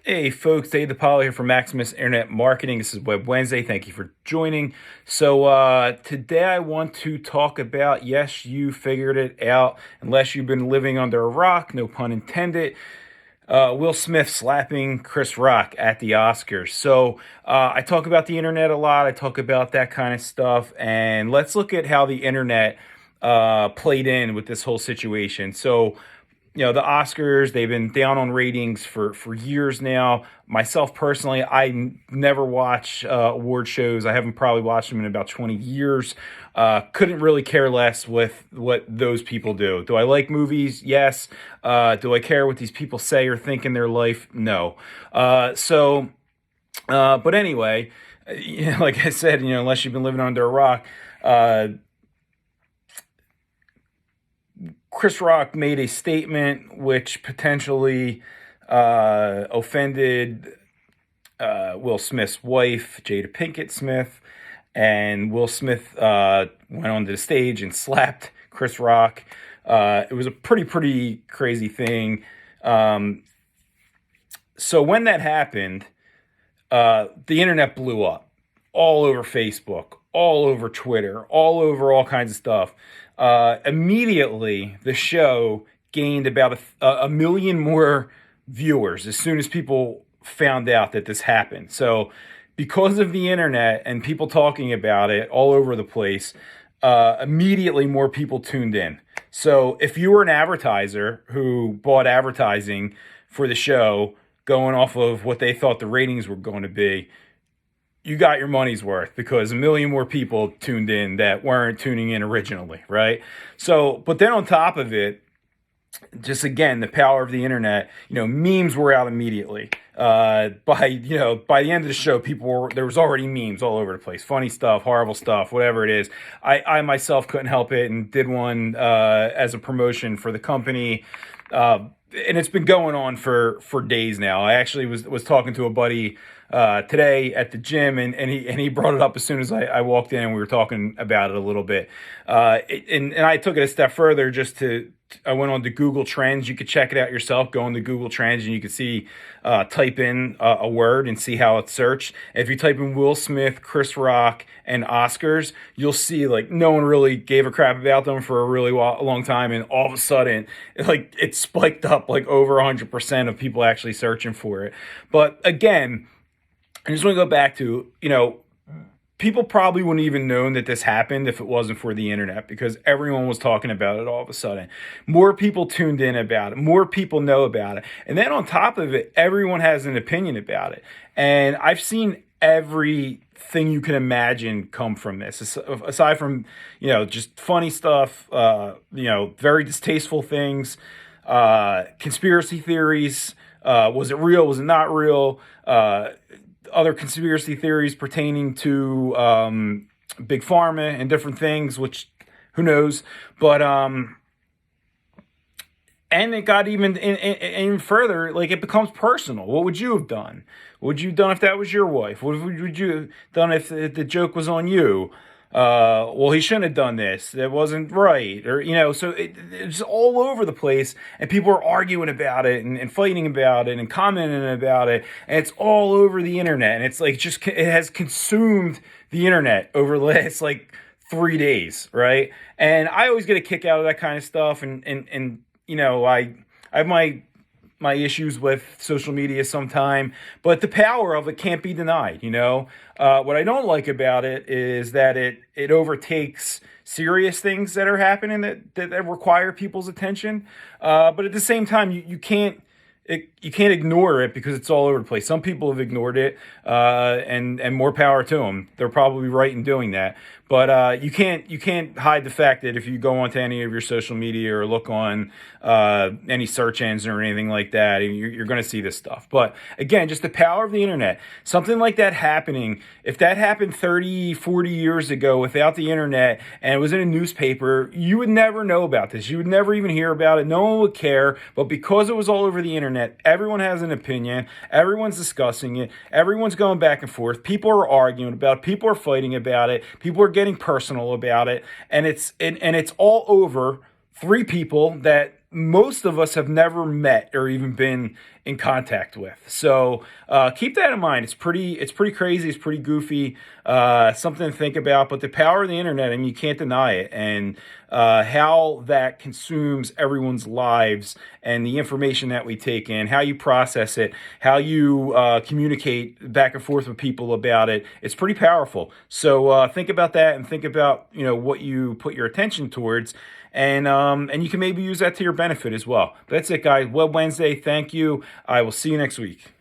Hey folks, Dave DePaulo here from Maximus Internet Marketing. This is Web Wednesday. Thank you for joining. So today I want to talk about, yes, you figured it out, unless you've been living under a rock, no pun intended. Will Smith slapping Chris Rock at the Oscars. So I talk about the internet a lot. I talk about that kind of stuff. And let's look at how the internet played in with this whole situation. The Oscars, they've been down on ratings for years now. Myself personally, never watch award shows. I haven't probably watched them in about 20 years. Couldn't really care less with what those people do. Do I like movies? Yes. Do I care what these people say or think in their life? No. But anyway, like I said, unless you've been living under a rock, Chris Rock made a statement which potentially offended Will Smith's wife, Jada Pinkett Smith, and Will Smith went onto the stage and slapped Chris Rock. It was a pretty crazy thing. So when that happened, the internet blew up all over Facebook, all over Twitter, all over all kinds of stuff. Immediately, the show gained about a million more viewers as soon as people found out that this happened. So because of the internet and people talking about it all over the place, immediately more people tuned in. So if you were an advertiser who bought advertising for the show going off of what they thought the ratings were going to be, you got your money's worth because a million more people tuned in that weren't tuning in originally, right? But then on top of it, just again, the power of the internet, memes were out immediately. By the end of the show, there was already memes all over the place, funny stuff, horrible stuff, whatever it is. I myself couldn't help it and did one as a promotion for the company. And it's been going on for days now. I actually was talking to a buddy today at the gym, and he brought it up as soon as I walked in, and we were talking about it a little bit. And I took it a step further. I went on to Google Trends. You could check it out yourself. Go into Google Trends, and you can see, type in a word and see how it's searched. If you type in Will Smith, Chris Rock, and Oscars, you'll see like no one really gave a crap about them for a really long time, and all of a sudden, it spiked up like over 100% of people actually searching for it. But again, I just want to go back to, people probably wouldn't even known that this happened if it wasn't for the internet, because everyone was talking about it all of a sudden. More people tuned in about it. More people know about it. And then on top of it, everyone has an opinion about it. And I've seen everything you can imagine come from this, aside from, just funny stuff, very distasteful things, conspiracy theories. Was it real? Was it not real? Other conspiracy theories pertaining to big pharma and different things, which who knows? But and it got even further. Like, it becomes personal. What would you have done? What would you have done if that was your wife? What would you have done if the joke was on you? Well, he shouldn't have done this. That wasn't right. Or, so it's all over the place, and people are arguing about it and fighting about it and commenting about it. And it's all over the internet. And it's like, it has consumed the internet over the last 3 days. Right. And I always get a kick out of that kind of stuff. And I have my issues with social media sometime, but the power of it can't be denied. What I don't like about it is that it overtakes serious things that are happening that require people's attention. But at the same time, you can't ignore it because it's all over the place. Some people have ignored it, and more power to them. They're probably right in doing that. But you can't hide the fact that if you go onto any of your social media or look on any search engine or anything like that, you're going to see this stuff. But again, just the power of the internet. Something like that happening, if that happened 30, 40 years ago without the internet and it was in a newspaper, you would never know about this. You would never even hear about it. No one would care. But because it was all over the internet, everyone has an opinion. Everyone's discussing it. Everyone's going back and forth. People are arguing about it. People are fighting about it. People are getting personal about it, and it's all over three people that most of us have never met or even been in contact with. So keep that in mind. It's pretty crazy. It's pretty goofy. Something to think about. But the power of the internet, I mean, you can't deny it, and how that consumes everyone's lives and the information that we take in, how you process it, how you communicate back and forth with people about it. It's pretty powerful. So think about that, and think about what you put your attention towards. And you can maybe use that to your benefit as well. But that's it, guys. Web Wednesday. Thank you. I will see you next week.